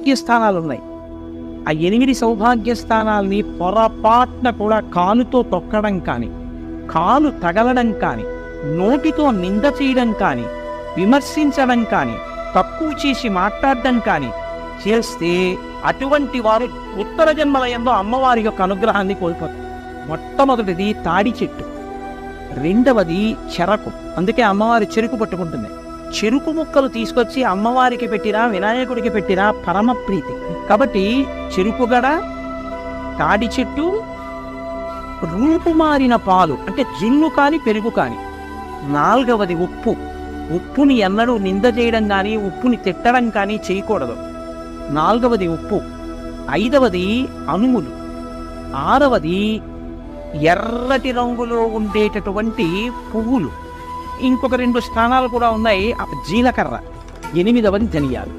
సౌభాగ్య స్థానాలు ఉన్నాయి. ఆ 8 సౌభాగ్య స్థానాల్ని పొరపాటున కూడా కాలుతో తొక్కడం కానీ, కాలు తగలడం కానీ, నోటితో నింద చేయడం కానీ, విమర్శించడం కానీ, తక్కువ చేసి మాట్లాడడం కానీ చేస్తే అటువంటి వారు ఉత్తర జన్మలయంలో అమ్మవారి యొక్క అనుగ్రహాన్ని కోల్పోతారు. మొట్టమొదటిది తాడి చెట్టు, రెండవది చెరకు. అందుకే అమ్మవారి చెరుకు పట్టుకుంటుంది. చెరుకు ముక్కలు తీసుకొచ్చి అమ్మవారికి పెట్టినా వినాయకుడికి పెట్టినా పరమ ప్రీతి. కాబట్టి చెరుకుగడ, తాడి చెట్టు, రూపుమారిన పాలు అంటే జున్ను కాని పెరుగు కాని. నాలుగవది ఉప్పు. ఉప్పుని ఎన్నడూ నింద చేయడం కానీ, ఉప్పుని తిట్టడం కానీ చేయకూడదు. నాలుగవది ఉప్పు. ఐదవది అనుములు. ఆరవది ఎర్రటి రంగులో ఉండేటటువంటి పువ్వులు. ఇంకొక 2 స్థానాలు కూడా ఉన్నాయి. జీలకర్ర. 8వది ధనియాలు.